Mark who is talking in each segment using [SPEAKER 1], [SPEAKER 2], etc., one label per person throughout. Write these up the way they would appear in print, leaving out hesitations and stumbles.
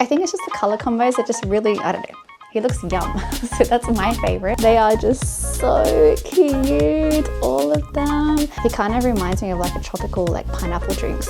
[SPEAKER 1] I think it's just the color combos that just really, I don't know. He looks yum. So that's my favorite. They are just so cute, all of them. He kind of reminds me of like a tropical like pineapple drinks.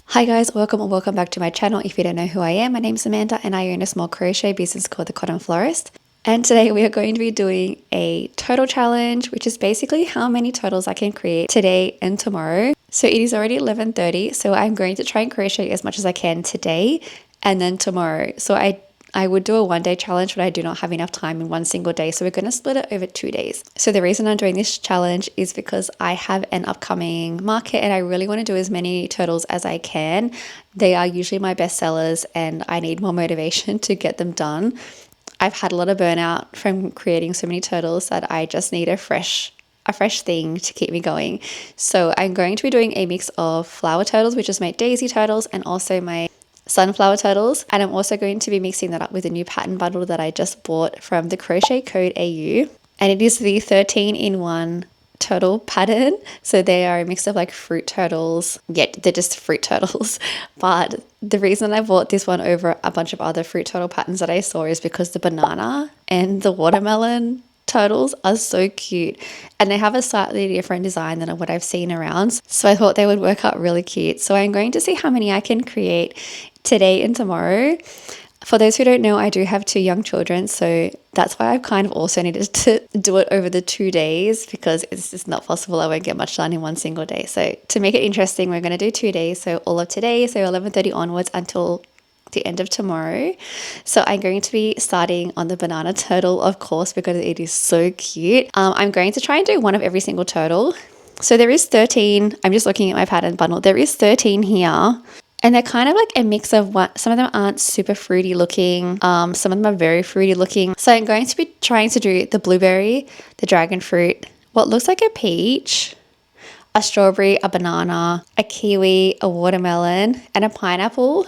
[SPEAKER 1] Hi guys, welcome or welcome back to my channel. If you don't know who I am, my name is Amanda and I own a small crochet business called The Cotton Florist. And today we are going to be doing a turtle challenge, which is basically how many turtles I can create today and tomorrow. So it is already 11:30, so I'm going to try and crochet as much as I can today and then tomorrow. So I would do a one-day challenge, but I do not have enough time in one single day. So we're going to split it over 2 days. So the reason I'm doing this challenge is because I have an upcoming market and I really want to do as many turtles as I can. They are usually my best sellers and I need more motivation to get them done. I've had a lot of burnout from creating so many turtles that I just need a fresh thing to keep me going. So I'm going to be doing a mix of flower turtles, which is my daisy turtles, and also my sunflower turtles. And I'm also going to be mixing that up with a new pattern bundle that I just bought from the Crochet Code AU. And it is the 13-in-1 turtle pattern. So they are a mix of like fruit turtles. Yeah, they're just fruit turtles. But the reason I bought this one over a bunch of other fruit turtle patterns that I saw is because the banana and the watermelon turtles are so cute and they have a slightly different design than what I've seen around. So I thought they would work out really cute. So I'm going to see how many I can create today and tomorrow. For those who don't know, I do have 2 young children, so that's why I've kind of also needed to do it over the 2 days because it's just not possible. I won't get much done in one single day. So to make it interesting, we're going to do 2 days. So all of today, so 11:30 onwards until the end of tomorrow. So I'm going to be starting on the banana turtle, of course, because it is so cute. I'm going to try and do one of every single turtle. So there is 13. I'm just looking at my pattern bundle. There is 13 here. And they're kind of like a mix of what, some of them aren't super fruity looking. Some of them are very fruity looking. So I'm going to be trying to do the blueberry, the dragon fruit, what looks like a peach, a strawberry, a banana, a kiwi, a watermelon, and a pineapple.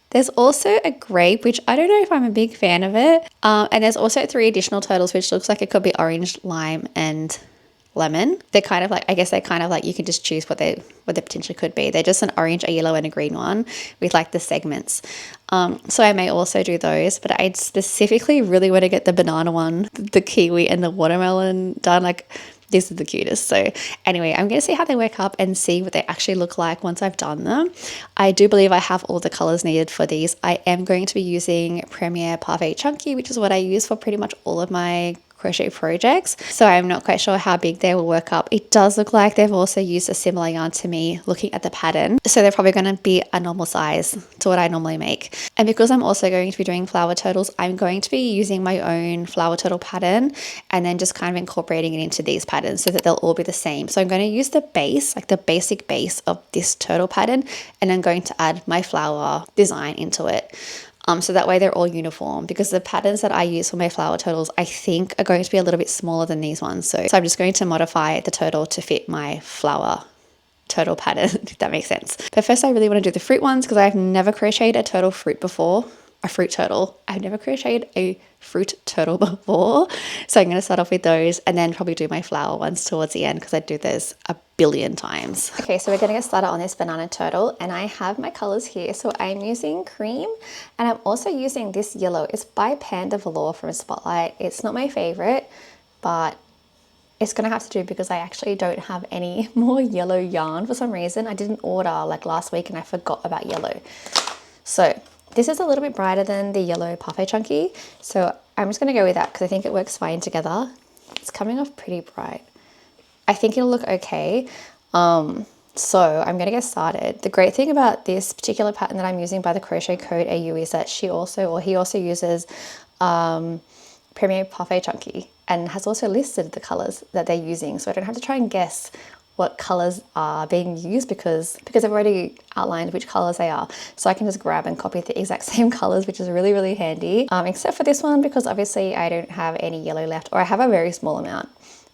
[SPEAKER 1] There's also a grape, which I don't know if I'm a big fan of it. And there's also 3 additional turtles, which looks like it could be orange, lime, and lemon. They're kind of like, I guess they're kind of like, you can just choose what they potentially could be. They're just an orange, a yellow, and a green one with like the segments. So I may also do those, but I specifically really want to get the banana one, the kiwi, and the watermelon done. Like, this is the cutest. So anyway, I'm going to see how they work up and see what they actually look like once I've done them. I do believe I have all the colors needed for these. I am going to be using Premier Parfait Chunky, which is what I use for pretty much all of my crochet projects. So I'm not quite sure how big they will work up. It does look like they've also used a similar yarn to me looking at the pattern. So they're probably going to be a normal size to what I normally make. And because I'm also going to be doing flower turtles, I'm going to be using my own flower turtle pattern and then just kind of incorporating it into these patterns so that they'll all be the same. So I'm going to use the base, like the basic base of this turtle pattern, and I'm going to add my flower design into it. So that way they're all uniform, because the patterns that I use for my flower turtles, I think are going to be a little bit smaller than these ones. So I'm just going to modify the turtle to fit my flower turtle pattern, if that makes sense. But first I really want to do the fruit ones because I've never crocheted a turtle fruit before. A fruit turtle. I've never crocheted a fruit turtle before. So I'm going to start off with those and then probably do my flower ones towards the end because I do this a billion times. Okay, so we're going to get started on this banana turtle and I have my colors here. So I'm using cream and I'm also using this yellow. It's by Panda Velour from Spotlight. It's not my favorite, but it's going to have to do because I actually don't have any more yellow yarn for some reason. I didn't order like last week and I forgot about yellow. So this is a little bit brighter than the yellow Parfait Chunky. So I'm just going to go with that because I think it works fine together. It's coming off pretty bright. I think it'll look okay. So I'm going to get started. The great thing about this particular pattern that I'm using by the Crochet Code AU is that he also uses Premier Parfait Chunky and has also listed the colors that they're using. So I don't have to try and guess what colors are being used because I've already outlined which colors they are. So I can just grab and copy the exact same colors, which is really, really handy. Except for this one, because obviously I don't have any yellow left, or I have a very small amount.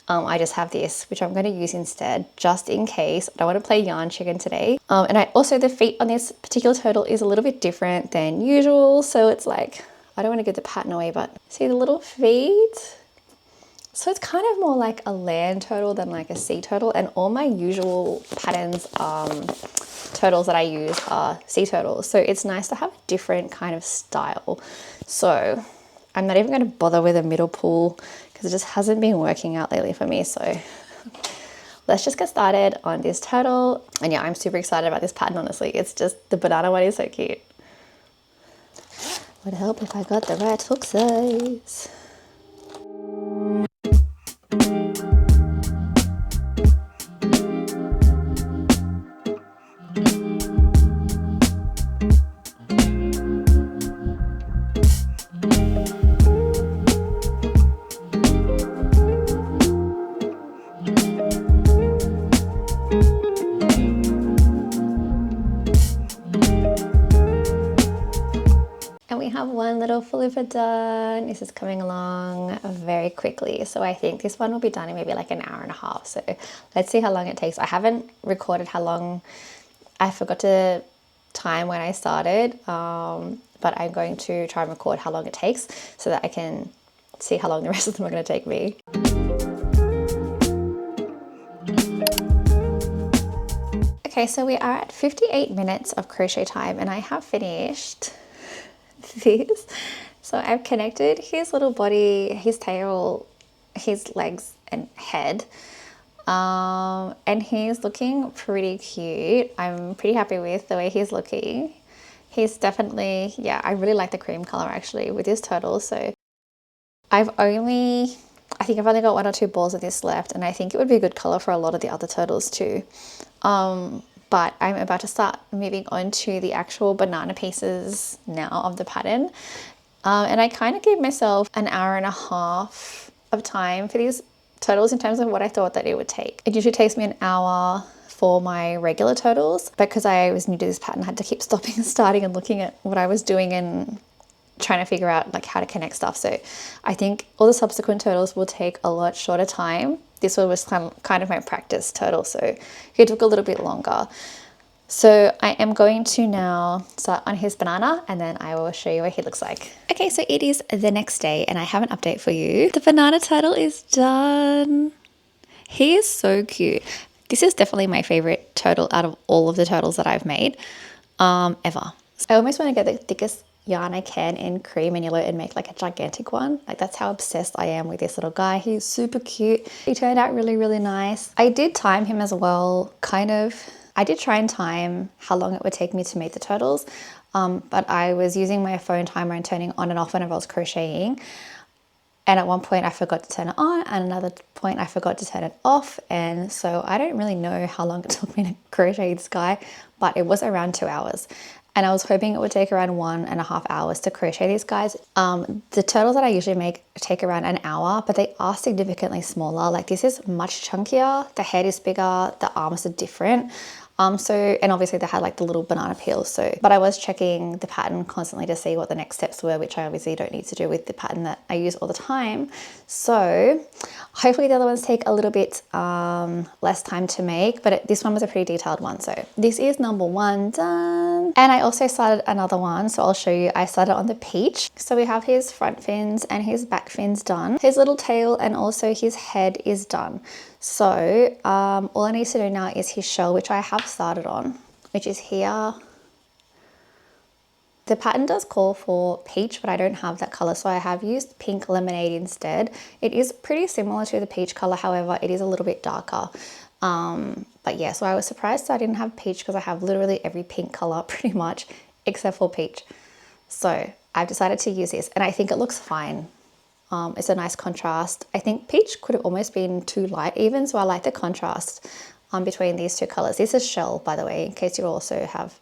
[SPEAKER 1] I just have this, which I'm going to use instead, just in case. I don't want to play yarn chicken today. And I also, the feet on this particular turtle is a little bit different than usual. So it's like, I don't want to give the pattern away, but see the little feet? So it's kind of more like a land turtle than like a sea turtle, and all my usual patterns turtles that I use are sea turtles, so it's nice to have a different kind of style. So I'm not even going to bother with a middle pull because it just hasn't been working out lately for me. So let's just get started on this turtle. And yeah, I'm super excited about this pattern, honestly. It's just, the banana one is so cute. Would help if I got the right hook size. And we have one little flipper done. This is coming along very quickly. So I think this one will be done in maybe like an hour and a half. So let's see how long it takes. I haven't recorded how long, I forgot to time when I started, but I'm going to try and record how long it takes so that I can see how long the rest of them are going to take me. Okay, so we are at 58 minutes of crochet time and I have finished this. So I've connected his little body, his tail, his legs and head, and he's looking pretty cute. I'm pretty happy with the way he's looking. He's definitely, yeah, I really like the cream color actually with this turtle. So I think I've only got 1 or 2 balls of this left, and I think it would be a good color for a lot of the other turtles too. But I'm about to start moving on to the actual banana pieces now of the pattern. And I kind of gave myself an hour and a half of time for these turtles in terms of what I thought that it would take. It usually takes me an hour for my regular turtles, because I was new to this pattern, I had to keep stopping and starting and looking at what I was doing and trying to figure out like how to connect stuff. So I think all the subsequent turtles will take a lot shorter time. This one was kind of my practice turtle, so it took a little bit longer. So I am going to now start on his banana and then I will show you what he looks like. Okay, so it is the next day and I have an update for you. The banana turtle is done. He is so cute. This is definitely my favorite turtle out of all of the turtles that I've made ever. I almost want to get the thickest yarn I can in cream and yellow and make like a gigantic one. Like that's how obsessed I am with this little guy. He's super cute. He turned out really, really nice. I did time him as well, kind of. I did try and time how long it would take me to make the turtles, but I was using my phone timer and turning on and off whenever I was crocheting. And at one point I forgot to turn it on and another point I forgot to turn it off. And so I don't really know how long it took me to crochet this guy, but it was around 2 hours. And I was hoping it would take around 1.5 hours to crochet these guys. The turtles that I usually make take around an hour, but they are significantly smaller. Like this is much chunkier, the head is bigger, the arms are different. And obviously they had like the little banana peels. But I was checking the pattern constantly to see what the next steps were, which I obviously don't need to do with the pattern that I use all the time. So hopefully the other ones take a little bit less time to make, but this one was a pretty detailed one. So this is number 1 done. And I also started another one. So I'll show you, I started on the peach. So we have his front fins and his back fins done. His little tail and also his head is done. So all I need to do now is his shell, which I have started on, which is here. The pattern does call for peach, but I don't have that color, so I have used pink lemonade instead. It is pretty similar to the peach color, however, it is a little bit darker. But yeah, so I was surprised I didn't have peach because I have literally every pink color pretty much except for peach. So I've decided to use this and I think it looks fine. It's a nice contrast. I think peach could have almost been too light even, so I like the contrast between these 2 colors. This is shell, by the way, in case you also have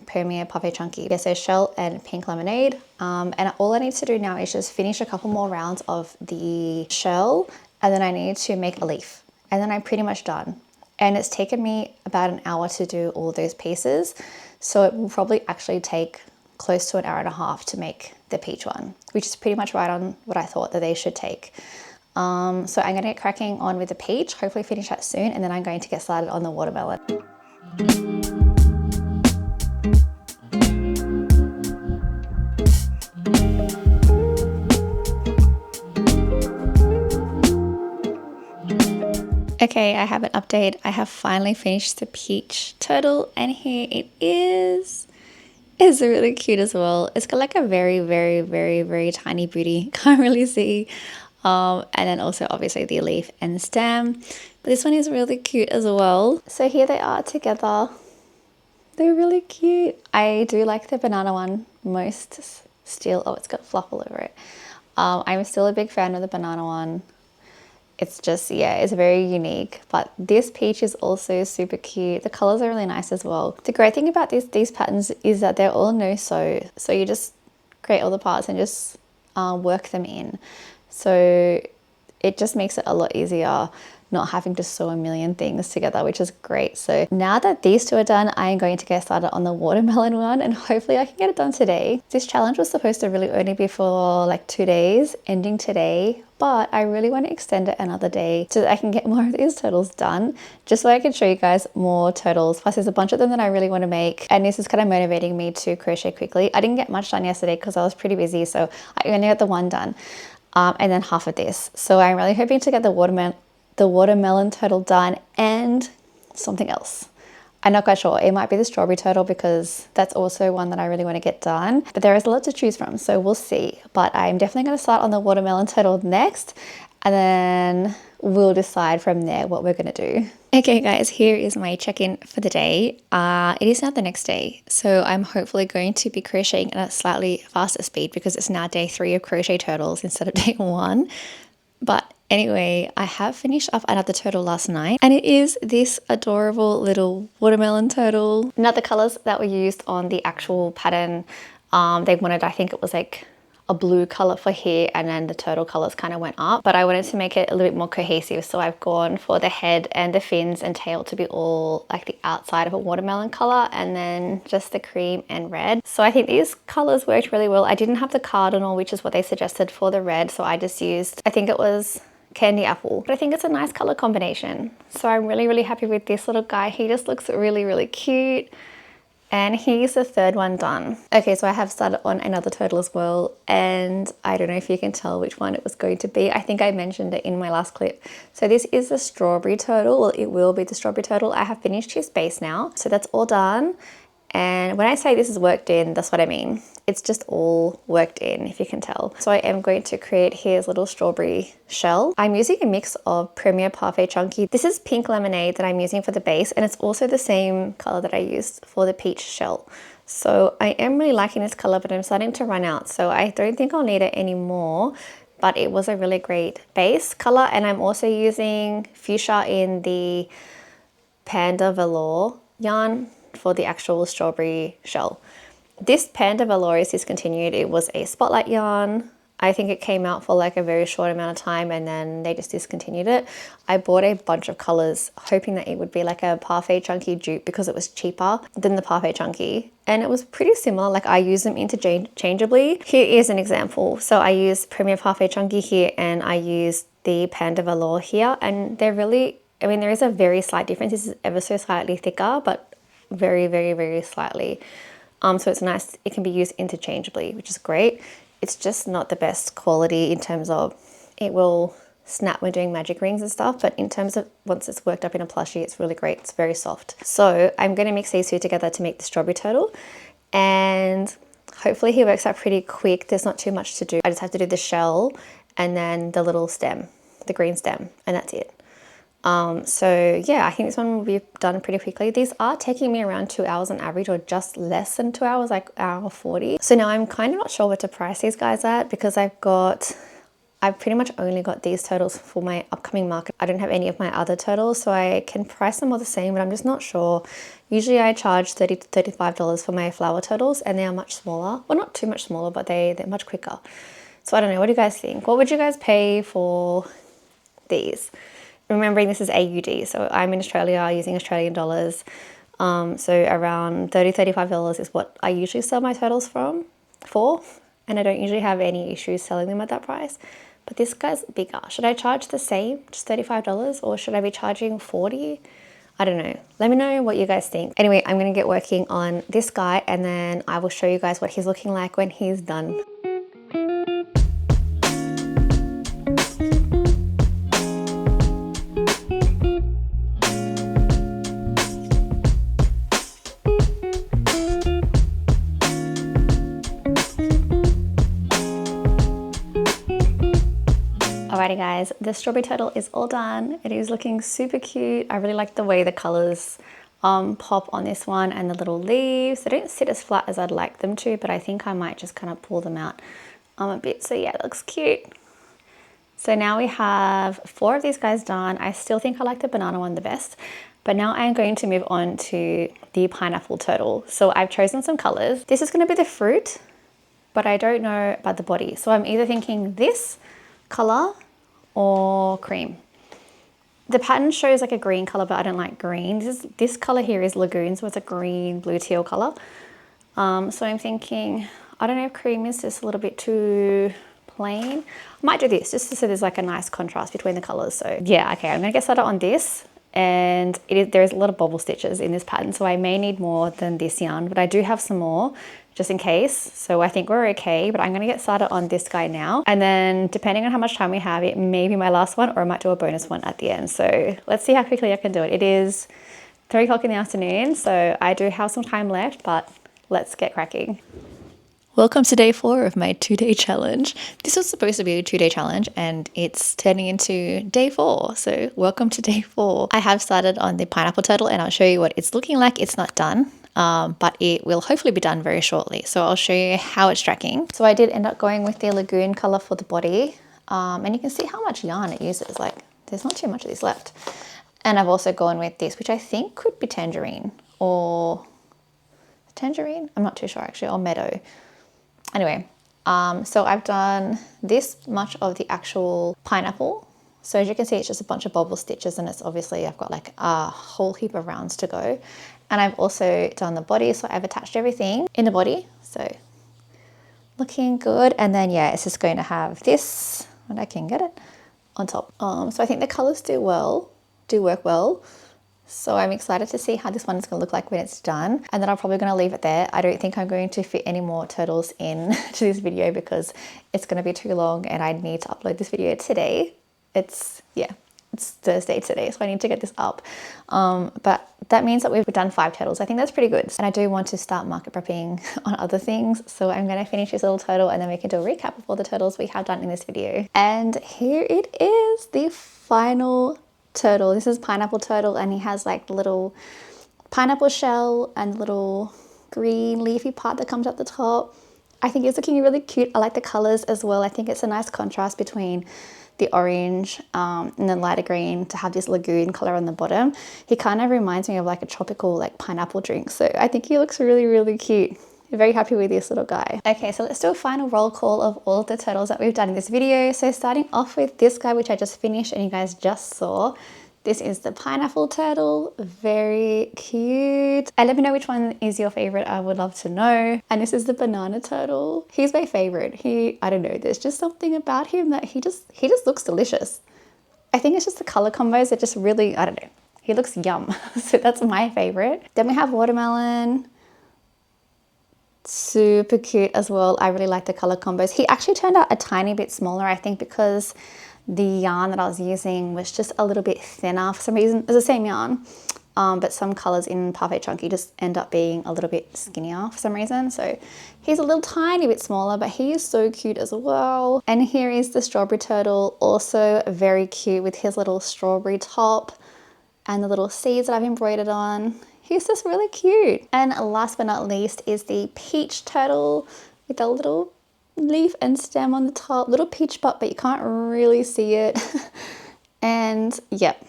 [SPEAKER 1] Premier Puffy Chunky. Yeah, so shell and pink lemonade. And all I need to do now is just finish a couple more rounds of the shell, and then I need to make a leaf, and then I'm pretty much done. And it's taken me about an hour to do all those pieces, so it will probably actually take close to an hour and a half to make the peach one, which is pretty much right on what I thought that they should take. So I'm going to get cracking on with the peach, hopefully finish that soon, and then I'm going to get started on the watermelon. Okay, I have an update. I have finally finished the peach turtle and here it is. It's really cute as well. It's got like a very tiny booty. Can't really see. And then also obviously the leaf and stem. But this one is really cute as well. So here they are together. They're really cute. I do like the banana one most still. Oh, it's got fluff all over it. I'm still a big fan of the banana one. It's just, yeah, it's very unique. But this peach is also super cute. The colors are really nice as well. The great thing about these patterns is that they're all no sew. So you just create all the parts and just work them in. So it just makes it a lot easier not having to sew a million things together, which is great. So now that these two are done, I am going to get started on the watermelon one and hopefully I can get it done today. This challenge was supposed to really only be for like 2 days, ending today, but I really want to extend it another day so that I can get more of these turtles done, just so I can show you guys more turtles. Plus there's a bunch of them that I really want to make, and this is kind of motivating me to crochet quickly. I didn't get much done yesterday because I was pretty busy, so I only got the one done. And then half of this. So I'm really hoping to get the watermelon turtle done and something else. I'm not quite sure. It might be the strawberry turtle because that's also one that I really want to get done. But there is a lot to choose from, so we'll see. But I'm definitely going to start on the watermelon turtle next, and then we'll decide from there what we're going to do. Okay guys, here is my check-in for the day. It is now the next day, so I'm hopefully going to be crocheting at a slightly faster speed because it's now day 3 of crochet turtles instead of day 1. But anyway, I have finished up another turtle last night, and it is this adorable little watermelon turtle. Now the colors that were used on the actual pattern, they wanted, I think it was like a blue color for here, and then the turtle colors kind of went up, but I wanted to make it a little bit more cohesive, so I've gone for the head and the fins and tail to be all like the outside of a watermelon color, and then just the cream and red. So I think these colors worked really well. I didn't have the cardinal, which is what they suggested for the red, so I just used, I think it was candy apple, but I think it's a nice color combination. So I'm really happy with this little guy. He just looks really cute. And here's the third one done. Okay, so I have started on another turtle as well, and I don't know if you can tell which one it was going to be. I think I mentioned it in my last clip. So this is the strawberry turtle. Well, it will be the strawberry turtle. I have finished his base now, so that's all done. And when I say this is worked in, that's what I mean. It's just all worked in, if you can tell. So I am going to create his little strawberry shell. I'm using a mix of Premier Parfait Chunky. This is pink lemonade that I'm using for the base, and it's also the same color that I used for the peach shell. So I am really liking this color, but I'm starting to run out, so I don't think I'll need it anymore. But it was a really great base color, and I'm also using fuchsia in the Panda Velour yarn for the actual strawberry shell. This Panda Velour is discontinued. It was a spotlight yarn. I think it came out for like a very short amount of time and then they just discontinued it. I bought a bunch of colors hoping that it would be like a Parfait Chunky dupe because it was cheaper than the Parfait Chunky, and it was pretty similar. Like I use them interchangeably. Here is an example. So I use Premier Parfait Chunky here and I use the Panda Velour here, and they're really, I mean, there is a very slight difference. This is ever so slightly thicker, but very slightly. So it's nice. It can be used interchangeably, which is great. It's just not the best quality in terms of it will snap when doing magic rings and stuff, but in terms of once it's worked up in a plushie, it's really great. It's very soft. So I'm going to mix these two together to make the strawberry turtle, and hopefully he works out pretty quick. There's not too much to do. I just have to do the shell and then the little stem, the green stem, and that's it. So yeah, I think this one will be done pretty quickly. These are taking me around 2 hours on average, or just less than 2 hours, like hour 40. So now I'm kind of not sure what to price these guys at because I've pretty much only got these turtles for my upcoming market. I don't have any of my other turtles, so I can price them all the same, but I'm just not sure. Usually I charge $30 to $35 for my flower turtles, and they are much smaller. Well, not too much smaller, but they're much quicker. So I don't know, what do you guys think? What would you guys pay for these? Remembering this is AUD, so I'm in Australia using Australian dollars. So around $30 to $35 is what I usually sell my turtles for, and I don't usually have any issues selling them at that price. But this guy's bigger. Should I charge the same, just $35, or should I be charging $40? I don't know. Let me know what you guys think. Anyway, I'm gonna get working on this guy, and then I will show you guys what he's looking like when he's done. Alrighty guys, the strawberry turtle is all done. It is looking super cute. I really like the way the colors pop on this one, and the little leaves. They don't sit as flat as I'd like them to, but I think I might just kind of pull them out a bit. So yeah, it looks cute. So now we have 4 of these guys done. I still think I like the banana one the best, but now I'm going to move on to the pineapple turtle. So I've chosen some colors. This is going to be the fruit, but I don't know about the body. So I'm either thinking this color or cream. The pattern shows like a green color, but I don't like green. This color here is lagoon, so it's a green, blue, teal color. So I'm thinking, I don't know if cream is just a little bit too plain. I might do this just so there's like a nice contrast between the colors. So yeah, okay, I'm gonna get started on this. And there's a lot of bobble stitches in this pattern, so I may need more than this yarn, but I do have some more just in case. So I think we're okay, but I'm going to get started on this guy now. And then depending on how much time we have, it may be my last one, or I might do a bonus one at the end. So let's see how quickly I can do it. It is 3 o'clock in the afternoon, so I do have some time left, but let's get cracking. Welcome to day 4 of my 2-day challenge. This was supposed to be a 2-day challenge and it's turning into day 4. So welcome to day 4. I have started on the pineapple turtle and I'll show you what it's looking like. It's not done, but it will hopefully be done very shortly. So I'll show you how it's tracking. So I did end up going with the lagoon color for the body. And you can see how much yarn it uses. Like there's not too much of this left. And I've also gone with this, which I think could be tangerine or tangerine. I'm not too sure actually, or meadow. Anyway, so I've done this much of the actual pineapple. So as you can see, it's just a bunch of bobble stitches, and it's obviously I've got like a whole heap of rounds to go. And I've also done the body, so I've attached everything in the body. So looking good. And then yeah, it's just going to have this, when I can get it, on top. So I think the colors do work well. So I'm excited to see how this one is going to look like when it's done. And then I'm probably going to leave it there. I don't think I'm going to fit any more turtles in to this video because it's going to be too long and I need to upload this video today. It's Thursday today, so I need to get this up. But that means that we've done 5 turtles. I think that's pretty good. And I do want to start market prepping on other things. So I'm going to finish this little turtle and then we can do a recap of all the turtles we have done in this video. And here it is, the final turtle. This is pineapple turtle, and he has like the little pineapple shell and little green leafy part that comes up the top. I think it's looking really cute. I like the colors as well. I think it's a nice contrast between the orange and the lighter green to have this lagoon color on the bottom. He kind of reminds me of like a tropical like pineapple drink. So I think he looks really, really cute. Very happy with this little guy. Okay, so let's do a final roll call of all of the turtles that we've done in this video. So starting off with this guy, which I just finished and you guys just saw. This is the pineapple turtle, very cute. And let me know which one is your favorite, I would love to know. And this is the banana turtle. He's my favorite. I don't know, there's just something about him that he just looks delicious. I think it's just the color combos that just really, I don't know, he looks yum. So that's my favorite. Then we have watermelon. Super cute as well. I really like the color combos. He actually turned out a tiny bit smaller, I think, because the yarn that I was using was just a little bit thinner for some reason. It's the same yarn, but some colors in Parfait Chunky just end up being a little bit skinnier for some reason. So he's a little tiny bit smaller, but he is so cute as well. And here is the strawberry turtle, also very cute with his little strawberry top and the little seeds that I've embroidered on. He's just really cute. And last but not least is the peach turtle with a little leaf and stem on the top. Little peach butt, but you can't really see it. And yep,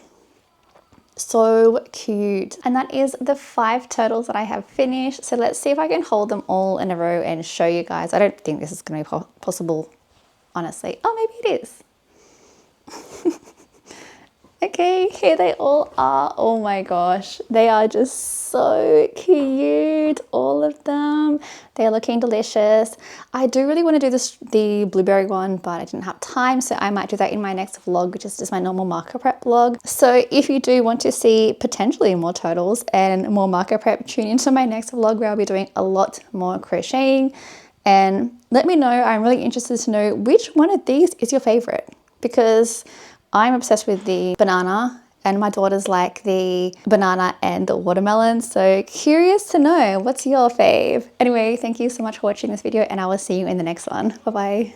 [SPEAKER 1] so cute. And that is the 5 turtles that I have finished. So let's see if I can hold them all in a row and show you guys. I don't think this is going to be possible, honestly. Oh, maybe it is. Okay, here they all are. Oh my gosh, they are just so cute, all of them. They are looking delicious. I do really want to do the blueberry one, but I didn't have time, so I might do that in my next vlog, which is just my normal marker prep vlog. So if you do want to see potentially more turtles and more marker prep, tune into my next vlog where I'll be doing a lot more crocheting. And let me know, I'm really interested to know which one of these is your favorite, because I'm obsessed with the banana and my daughters like the banana and the watermelon. So curious to know, what's your fave? Anyway, thank you so much for watching this video and I will see you in the next one. Bye-bye.